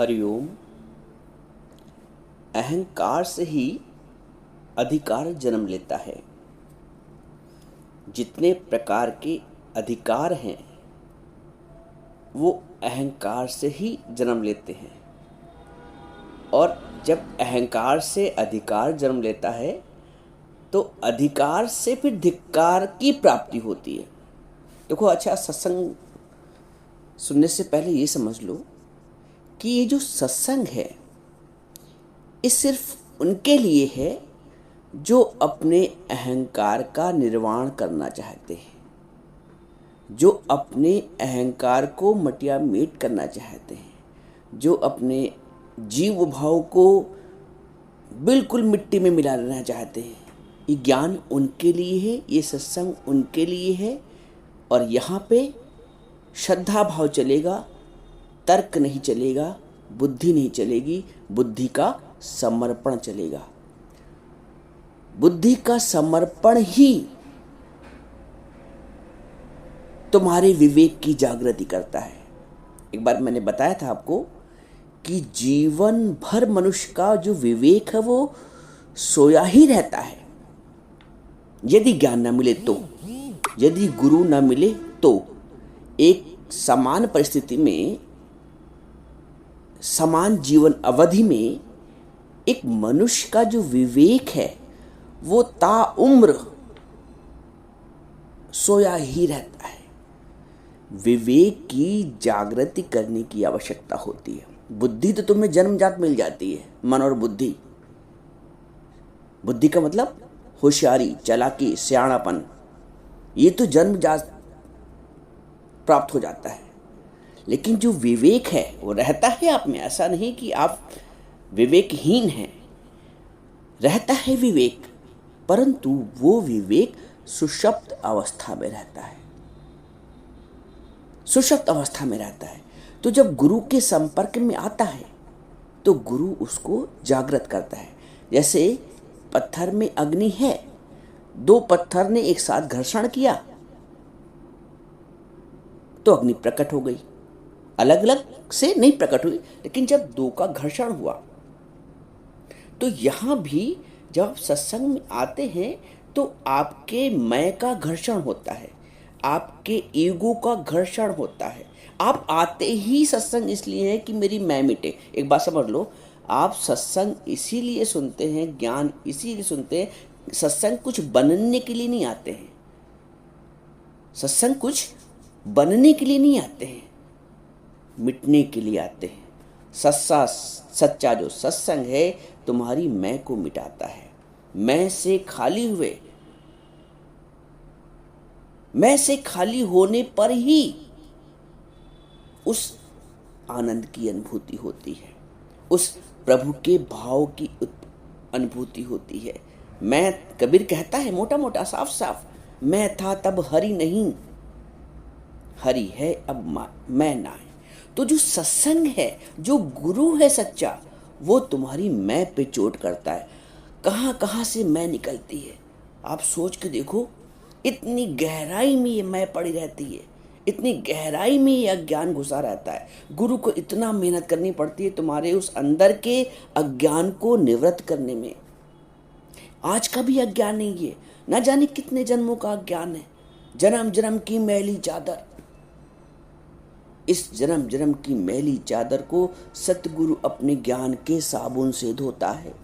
हरिओम। अहंकार से ही अधिकार जन्म लेता है। जितने प्रकार के अधिकार हैं वो अहंकार से ही जन्म लेते हैं, और जब अहंकार से अधिकार जन्म लेता है तो अधिकार से फिर धिक्कार की प्राप्ति होती है। देखो, अच्छा, सत्संग सुनने से पहले ये समझ लो कि ये जो सत्संग है ये सिर्फ उनके लिए है जो अपने अहंकार का निर्वाण करना चाहते हैं, जो अपने अहंकार को मटिया मेट करना चाहते हैं, जो अपने जीव भाव को बिल्कुल मिट्टी में मिला लेना चाहते हैं। ये ज्ञान उनके लिए है, ये सत्संग उनके लिए है। और यहाँ पे श्रद्धा भाव चलेगा, तर्क नहीं चलेगा, बुद्धि नहीं चलेगी, बुद्धि का समर्पण चलेगा। बुद्धि का समर्पण ही तुम्हारे विवेक की जागृति करता है। एक बार मैंने बताया था आपको कि जीवन भर मनुष्य का जो विवेक है वो सोया ही रहता है। यदि ज्ञान न मिले तो, यदि गुरु न मिले तो, एक समान परिस्थिति में, समान जीवन अवधि में एक मनुष्य का जो विवेक है वो ताउम्र सोया ही रहता है। विवेक की जागृति करने की आवश्यकता होती है। बुद्धि तो तुम्हें जन्मजात मिल जाती है, मन और बुद्धि। बुद्धि का मतलब होशियारी, चालाकी, सियाणापन, ये तो जन्मजात प्राप्त हो जाता है। लेकिन जो विवेक है वो रहता है आप में। ऐसा नहीं कि आप विवेकहीन हैं, रहता है विवेक, परंतु वो विवेक सुषुप्त अवस्था में रहता है, सुषुप्त अवस्था में रहता है। तो जब गुरु के संपर्क में आता है तो गुरु उसको जागृत करता है। जैसे पत्थर में अग्नि है, दो पत्थर ने एक साथ घर्षण किया तो अग्नि प्रकट हो गई। अलग अलग से नहीं प्रकट हुई, लेकिन जब दो का घर्षण हुआ तो यहां भी जब आप सत्संग में आते हैं तो आपके मैं का घर्षण होता है, आपके ईगो का घर्षण होता है। आप आते ही सत्संग इसलिए है कि मेरी मैं मिटे। एक बात समझ लो, आप सत्संग इसीलिए सुनते हैं, ज्ञान इसीलिए सुनते हैं। सत्संग कुछ बनने के लिए नहीं आते हैं, सत्संग कुछ बनने के लिए नहीं आते हैं, मिटने के लिए आते हैं। सच्चा जो सत्संग है तुम्हारी मैं को मिटाता है। मैं से खाली हुए, मैं से खाली होने पर ही उस आनंद की अनुभूति होती है, उस प्रभु के भाव की अनुभूति होती है। मैं, कबीर कहता है मोटा मोटा, साफ साफ, मैं था तब हरि नहीं, हरि है अब मैं ना है। तो जो सत्संग है, जो गुरु है सच्चा, वो तुम्हारी मैं पे चोट करता है। कहाँ कहाँ से मैं निकलती है आप सोच के देखो। इतनी गहराई में ये मैं पड़ी रहती है, इतनी गहराई में ये अज्ञान घुसा रहता है। गुरु को इतना मेहनत करनी पड़ती है तुम्हारे उस अंदर के अज्ञान को निवृत्त करने में। आज का भी अज्ञान नहीं है, न जाने कितने जन्मों का अज्ञान है। जन्म जन्म की मैली चादर, इस जन्म जन्म की मैली चादर को सतगुरु अपने ज्ञान के साबुन से धोता है।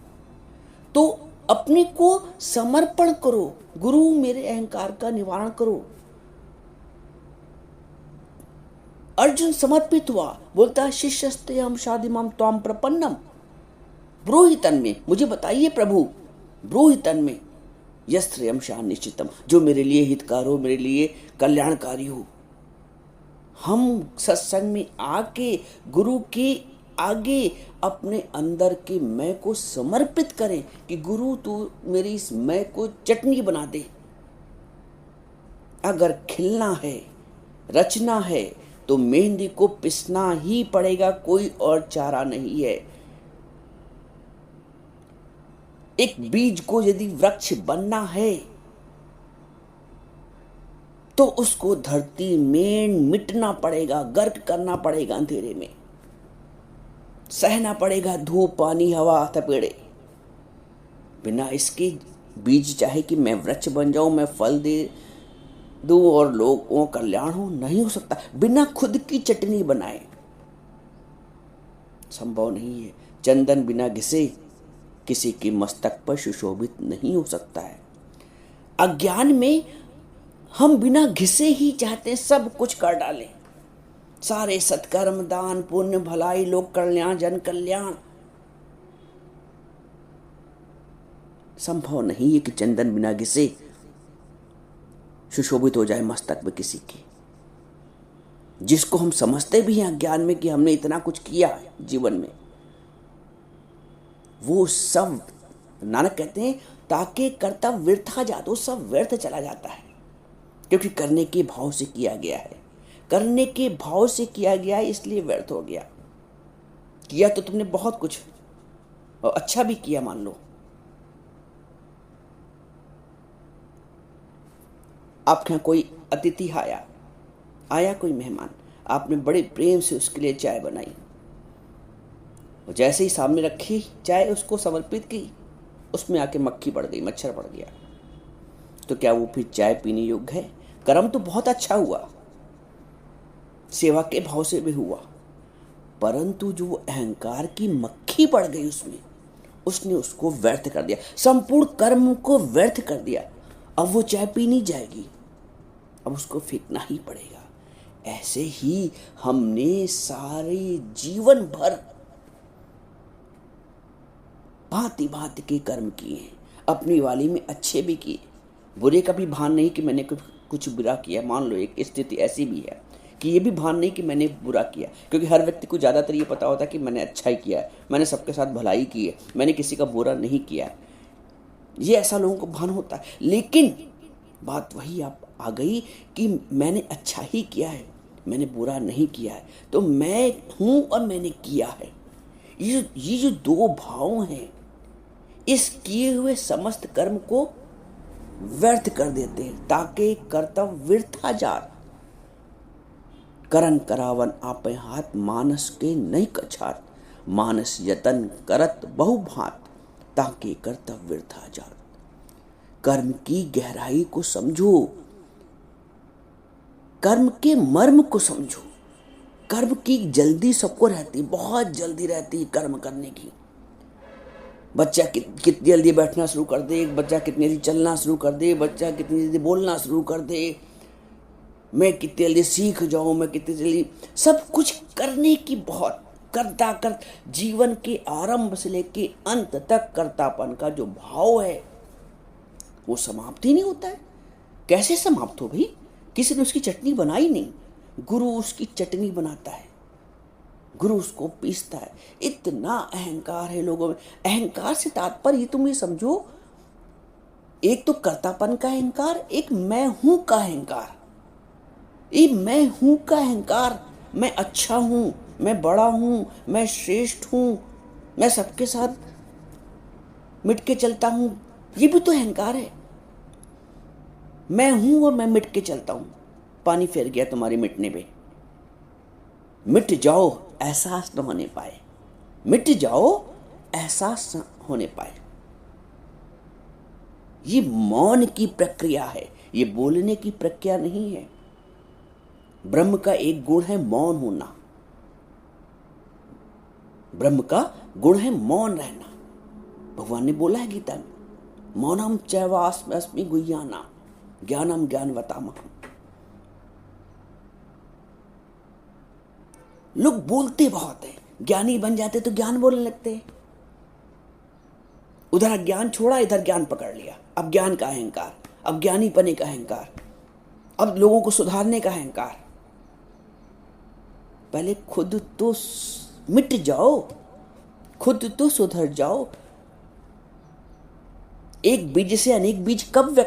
तो अपने को समर्पण करो, गुरु मेरे अहंकार का निवारण करो। अर्जुन समर्पित हुआ, बोलता शिष्यस्ते हम शादिमाम त्वाम प्रपन्नम ब्रूहि तन्मे, मुझे बताइए प्रभु, ब्रूहि तन्मे यस्त्रयम शाह निश्चितम, जो मेरे लिए हितकार हो, मेरे लिए कल्याणकारी हो। हम सत्संग में आके गुरु के आगे अपने अंदर के मैं को समर्पित करें कि गुरु तू मेरी इस मैं को चटनी बना दे। अगर खिलना है, रचना है, तो मेहंदी को पिसना ही पड़ेगा, कोई और चारा नहीं है। एक बीज को यदि वृक्ष बनना है तो उसको धरती में मिटना पड़ेगा, गर्क करना पड़ेगा अंधेरे में। सहना पड़ेगा धूप पानी हवा थपेड़े। बिना इसके बीज चाहे कि मैं वृक्ष बन जाऊं, मैं फल दे दूं और लोगों का कल्याण हो, नहीं हो सकता। बिना खुद की चटनी बनाए संभव नहीं है। चंदन बिना घिसे किसी के मस्तक पर सुशोभित नहीं हो सकता है। अज्ञान में हम बिना घिसे ही चाहते हैं सब कुछ कर डालें, सारे सत्कर्म दान पुण्य भलाई लोक कल्याण जन कल्याण। संभव नहीं है कि चंदन बिना घिसे सुशोभित हो जाए मस्तक में किसी की, जिसको हम समझते भी हैं अज्ञान में कि हमने इतना कुछ किया जीवन में। वो सब नानक कहते हैं ताके कर्ता व्यर्था जातो, सब व्यर्थ चला जाता है, क्योंकि करने के भाव से किया गया है। करने के भाव से किया गया है इसलिए व्यर्थ हो गया। किया तो तुमने बहुत कुछ और अच्छा भी किया, मान लो आपके यहाँ कोई अतिथि आया कोई मेहमान, आपने बड़े प्रेम से उसके लिए चाय बनाई और जैसे ही सामने रखी चाय उसको समर्पित की, उसमें आके मक्खी पड़ गई, मच्छर पड़ गया, तो क्या वो फिर चाय पीने योग्य है? कर्म तो बहुत अच्छा हुआ, सेवा के भाव से भी हुआ, परंतु जो अहंकार की मक्खी पड़ गई उसमें, उसने उसको व्यर्थ कर दिया, संपूर्ण कर्म को व्यर्थ कर दिया। अब वो चाय पी नहीं जाएगी, अब उसको फेंकना ही पड़ेगा। ऐसे ही हमने सारे जीवन भर भांति भांति के कर्म किए हैं, अपनी वाली में अच्छे भी किए, बुरे का भी भान नहीं कि मैंने कुछ बुरा किया। मान लो एक स्थिति ऐसी भी है कि ये भी भान नहीं कि मैंने बुरा किया, क्योंकि हर व्यक्ति को ज़्यादातर ये पता होता है कि मैंने अच्छा ही किया है, मैंने सबके साथ भलाई की है, मैंने किसी का बुरा नहीं किया है, ये ऐसा लोगों को भान होता है। लेकिन बात वही आप आ गई कि मैंने अच्छा ही किया है, मैंने बुरा नहीं किया है, तो मैं हूं और मैंने किया है। ये जो दो भाव हैं, इस किए हुए समस्त कर्म को व्यर्थ कर देते हैं, ताकि कर्तव्य वृथा जात। करन करावन आपे हाथ, मानस के नहीं कछात, मानस यतन करत बहु भांत, ताकि कर्तव्य वृथा जात। कर्म की गहराई को समझो, कर्म के मर्म को समझो। कर्म की जल्दी सबको रहती, बहुत जल्दी रहती है कर्म करने की। बच्चा कितनी जल्दी बैठना शुरू कर दे, बच्चा कितनी जल्दी चलना शुरू कर दे, बच्चा कितनी जल्दी बोलना शुरू कर दे, मैं कितनी जल्दी सीख जाऊं, मैं कितनी जल्दी, सब कुछ करने की बहुत करता कर जीवन के आरंभ से लेके अंत तक कर्तापन का जो भाव है वो समाप्त ही नहीं होता है। कैसे समाप्त हो भाई? किसी ने उसकी चटनी बनाई नहीं, गुरु उसकी चटनी बनाता है, गुरु उसको पीसता है। इतना अहंकार है लोगों में। अहंकार से तात्पर्य ये तुम ये समझो, एक तो कर्तापन का अहंकार, एक मैं हूं का अहंकार। ये मैं हूं का अहंकार, मैं अच्छा हूं, मैं बड़ा हूं, मैं श्रेष्ठ हूं, मैं सबके साथ मिट के चलता हूं, ये भी तो अहंकार है। मैं हूं और मैं मिट के चलता हूं। पानी फेर गया तुम्हारे मिटने पे, मिट जाओ एहसास न होने पाए, मिट जाओ एहसास न होने पाए। ये मौन की प्रक्रिया है, ये बोलने की प्रक्रिया नहीं है। ब्रह्म का एक गुण है मौन होना, ब्रह्म का गुण है मौन रहना। भगवान ने बोला है गीता में, मौनम चैवास्मि गुह्यानाम ज्ञानम ज्ञानवतामहम्। लोग बोलते बहुत है, ज्ञानी बन जाते तो ज्ञान बोलने लगते हैं। उधर अज्ञान छोड़ा, इधर ज्ञान पकड़ लिया। अब ज्ञान का अहंकार, अब ज्ञानी पने का अहंकार, अब लोगों को सुधारने का अहंकार। पहले खुद तो मिट जाओ, खुद तो सुधर जाओ। एक बीज से अनेक बीज कब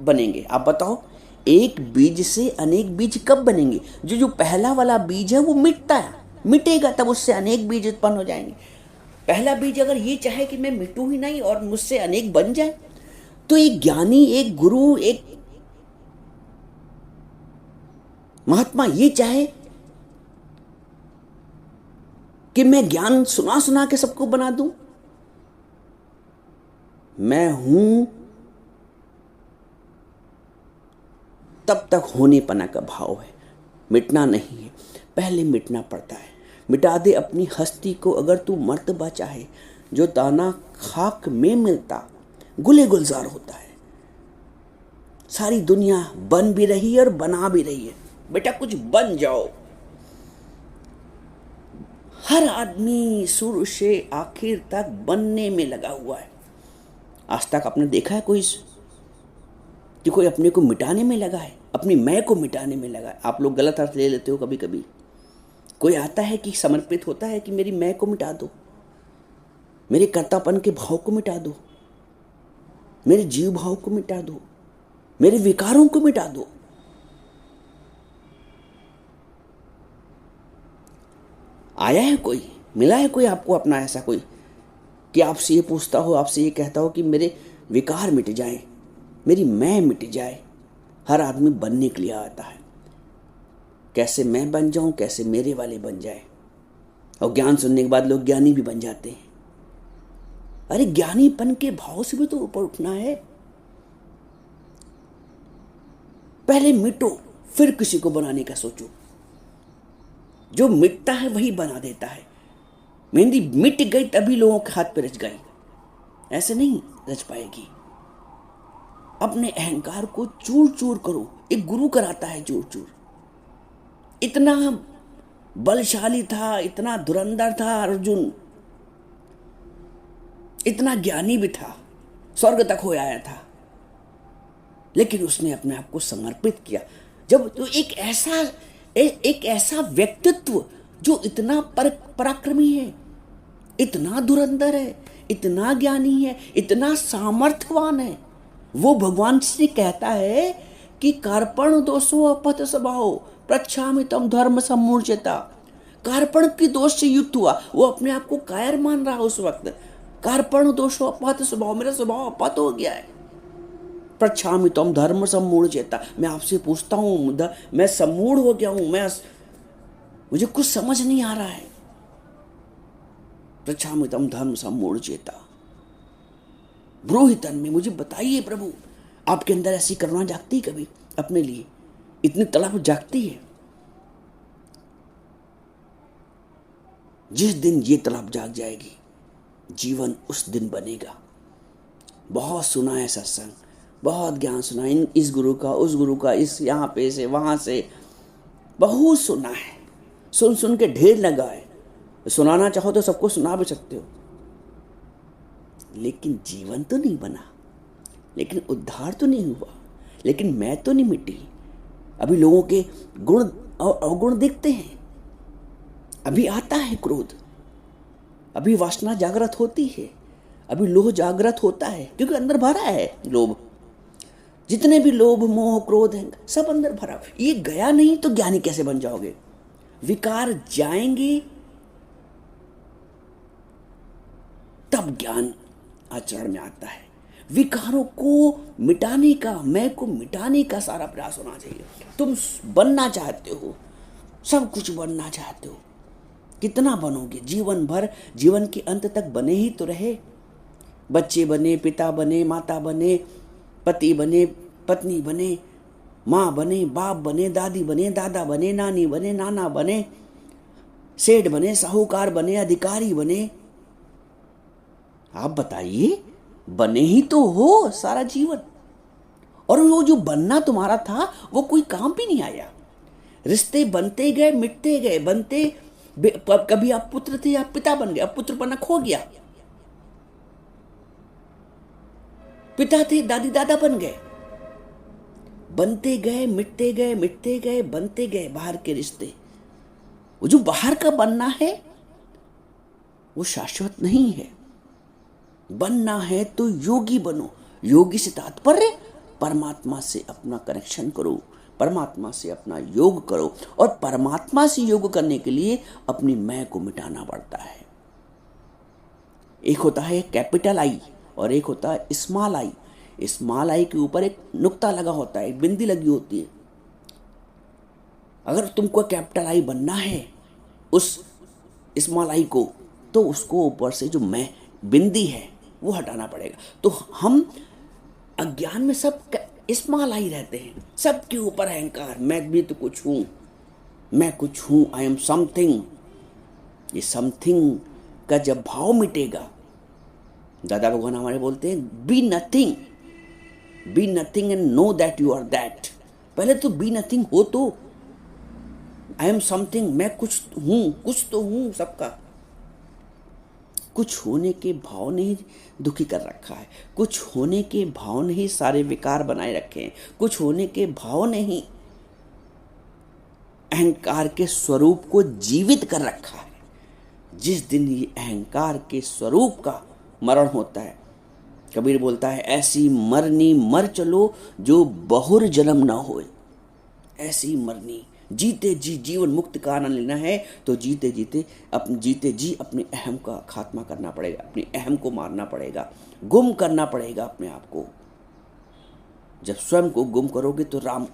बनेंगे आप बताओ? एक बीज से अनेक बीज कब बनेंगे? जो पहला वाला बीज है वो मिटता है, मिटेगा तब उससे अनेक बीज उत्पन्न हो जाएंगे। पहला बीज अगर ये चाहे कि मैं मिटूं ही नहीं और मुझसे अनेक बन जाए, तो एक ज्ञानी, एक गुरु, एक महात्मा ये चाहे कि मैं ज्ञान सुना सुना के सबको बना दूं? मैं हूं तब तक होने पना का भाव है, मिटना नहीं है। पहले मिटना पड़ता है। मिटा दे अपनी हस्ती को अगर तू मर्तबा चाहे, जो दाना खाक में मिलता गुले गुलजार होता है। सारी दुनिया बन भी रही है और बना भी रही है। बेटा कुछ बन जाओ। हर आदमी शुरू से आखिर तक बनने में लगा हुआ है। आज तक आपने देखा है कि कोई अपने को मिटाने में लगा है, अपनी मैं को मिटाने में लगा है? आप लोग गलत अर्थ ले लेते हो कभी कभी। कोई आता है कि समर्पित होता है कि मेरी मैं को मिटा दो, मेरे कर्तापन के भाव को मिटा दो, मेरे जीव भाव को मिटा दो, मेरे विकारों को मिटा दो। आया है कोई, मिला है कोई आपको अपना ऐसा कोई कि आपसे ये पूछता हो, आपसे ये कहता हो कि मेरे विकार मिट जाए, मेरी मैं मिट जाए? हर आदमी बनने के लिए आता है। कैसे मैं बन जाऊं, कैसे मेरे वाले बन जाए। और ज्ञान सुनने के बाद लोग ज्ञानी भी बन जाते हैं। अरे ज्ञानीपन के भाव से भी तो ऊपर उठना है। पहले मिटो, फिर किसी को बनाने का सोचो। जो मिटता है वही बना देता है। मेहंदी मिट गई तभी लोगों के हाथ पे रच गई, ऐसे नहीं रच पाएगी। अपने अहंकार को चूर चूर करो। एक गुरु कराता है चूर चूर। इतना बलशाली था, इतना धुरंधर था अर्जुन, इतना ज्ञानी भी था, स्वर्ग तक हो आया था, लेकिन उसने अपने आप को समर्पित किया। जब तो एक ऐसा व्यक्तित्व जो इतना पराक्रमी है, इतना धुरंधर है, इतना ज्ञानी है, इतना सामर्थ्यवान है, वो भगवान से कहता है कि कार्पण दोषो अपत स्वभाव प्रच्छामि तम धर्म सम्मूर्छिता। कार्पण की दोष से युक्त हुआ, वो अपने आप को कायर मान रहा उस वक्त। कार्पण दोषो अपत स्वभाव, मेरा स्वभाव अपत हो गया है। प्रच्छामि तम धर्म सम्मूर्छिता, मैं आपसे पूछता हूं, मैं सम्मूढ़ हो गया हूं, मुझे कुछ समझ नहीं आ रहा है। प्रच्छामि तम धर्म सम्मूर्छिता ब्रूहितन में, मुझे बताइए प्रभु, आपके अंदर ऐसी करुणा जागती कभी अपने लिए? इतनी तड़प जागती है? जिस दिन ये तड़प जाग जाएगी, जीवन उस दिन बनेगा। बहुत सुना है सत्संग, बहुत ज्ञान सुना, इस गुरु का, उस गुरु का, इस यहाँ पे से वहां से बहुत सुना है। सुन सुन के ढेर लगा है। सुनाना चाहो तो सबको सुना भी सकते हो, लेकिन जीवन तो नहीं बना, लेकिन उद्धार तो नहीं हुआ, लेकिन मैं तो नहीं मिटी। अभी लोगों के गुण और अवगुण दिखते हैं। अभी आता है क्रोध, अभी वासना जागृत होती है, अभी लोभ जागृत होता है, क्योंकि अंदर भरा है लोभ। जितने भी लोभ मोह क्रोध हैं सब अंदर भरा। ये गया नहीं तो ज्ञानी कैसे बन जाओगे? विकार जाएंगे तब ज्ञान आचरण में आता है। विकारों को मिटाने का, मैं को मिटाने का सारा प्रयास होना चाहिए। तुम बनना चाहते हो, सब कुछ बनना चाहते हो, कितना बनोगे? जीवन भर, जीवन के अंत तक बने ही तो रहे। बच्चे बने, पिता बने, माता बने, पति बने, पत्नी बने, माँ बने, बाप बने, दादी बने, दादा बने, नानी बने, नाना बने, सेठ बने, साहूकार बने, अधिकारी बने। आप बताइए, बने ही तो हो सारा जीवन। और वो जो बनना तुम्हारा था वो कोई काम भी नहीं आया। रिश्ते बनते गए, मिटते गए, कभी आप पुत्र थे, आप पिता बन गए, अब पुत्र बनना खो गया। पिता थे, दादी दादा बन गए। बनते गए, मिटते गए, मिटते गए, बनते गए बाहर के रिश्ते। वो जो बाहर का बनना है वो शाश्वत नहीं है। बनना है तो योगी बनो। योगी से तात्पर्य परमात्मा से अपना कनेक्शन करो, परमात्मा से अपना योग करो। और परमात्मा से योग करने के लिए अपनी मैं को मिटाना पड़ता है। एक होता है कैपिटल आई और एक होता है स्मॉल आई। स्मॉल आई के ऊपर एक नुक्ता लगा होता है, एक बिंदी लगी होती है। अगर तुमको कैपिटल आई बनना है, उस स्मॉल आई को, तो उसको ऊपर से जो मैं बिंदी है वो हटाना पड़ेगा। तो हम अज्ञान में सब स्मॉल आई रहते हैं, सबके ऊपर अहंकार, मैं भी तो कुछ हूं, मैं कुछ हूं, आई एम समथिंग। ये समथिंग का जब भाव मिटेगा, दादा भगवान हमारे बोलते हैं be nothing, be nothing and know that you are that. पहले तो बी नथिंग हो, तो आई एम समथिंग, मैं कुछ हूं, कुछ तो हूं सबका। कुछ होने के भाव ने ही दुखी कर रखा है, कुछ होने के भाव ने ही सारे विकार बनाए रखे हैं, कुछ होने के भाव ने ही अहंकार के स्वरूप को जीवित कर रखा है। जिस दिन ये अहंकार के स्वरूप का मरण होता है, कबीर बोलता है ऐसी मरनी मर चलो जो बहुर जन्म ना होए। ऐसी मरनी, जीते जी जीवन मुक्त का आनंद लेना है तो जीते जी अपने अहम का खात्मा करना पड़ेगा, अपने अहम को मारना पड़ेगा, गुम करना पड़ेगा अपने आप को। जब स्वयं को गुम करोगे तो राम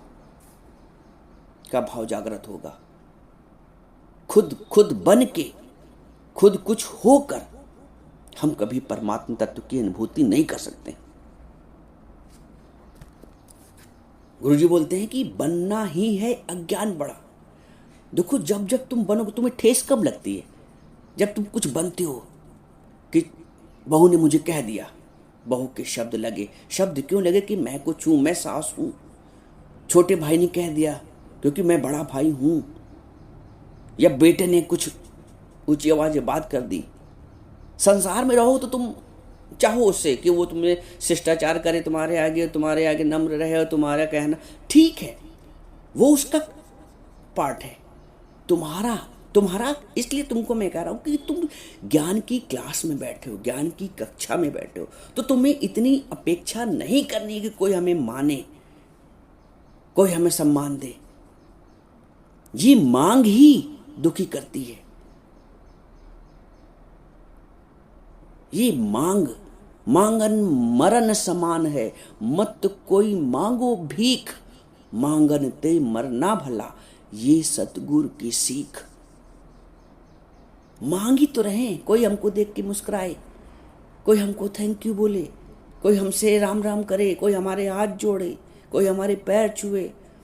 का भाव जागृत होगा। खुद बन के, खुद कुछ होकर हम कभी परमात्मा तत्व की अनुभूति नहीं कर सकते। गुरुजी बोलते हैं कि बनना ही है अज्ञान बड़ा। देखो, जब जब तुम बनोगे तुम्हें ठेस कब लगती है? जब तुम कुछ बनते हो कि बहू ने मुझे कह दिया, बहू के शब्द लगे। शब्द क्यों लगे? कि मैं कुछ हूं, मैं सास हूं। छोटे भाई ने कह दिया क्योंकि मैं बड़ा भाई हूं, या बेटे ने कुछ ऊंची आवाज में बात कर दी। संसार में रहो तो तुम चाहो उससे कि वो तुम्हें शिष्टाचार करे, तुम्हारे आगे नम्र रहे और तुम्हारा कहना ठीक है, वो उसका पार्ट है। तुम्हारा इसलिए तुमको मैं कह रहा हूं कि तुम ज्ञान की क्लास में बैठे हो, ज्ञान की कक्षा में बैठे हो, तो तुम्हें इतनी अपेक्षा नहीं करनी कि कोई हमें माने, कोई हमें सम्मान दे। ये मांग ही दुखी करती है। ये मांगन मरण समान है, मत कोई मांगो भीख, मांगन ते मरना भला, ये सतगुरु की सीख। मांग ही तो रहे, कोई हमको देख के मुस्कुराए, कोई हमको थैंक यू बोले, कोई हमसे राम राम करे, कोई हमारे हाथ जोड़े, कोई हमारे पैर छुए,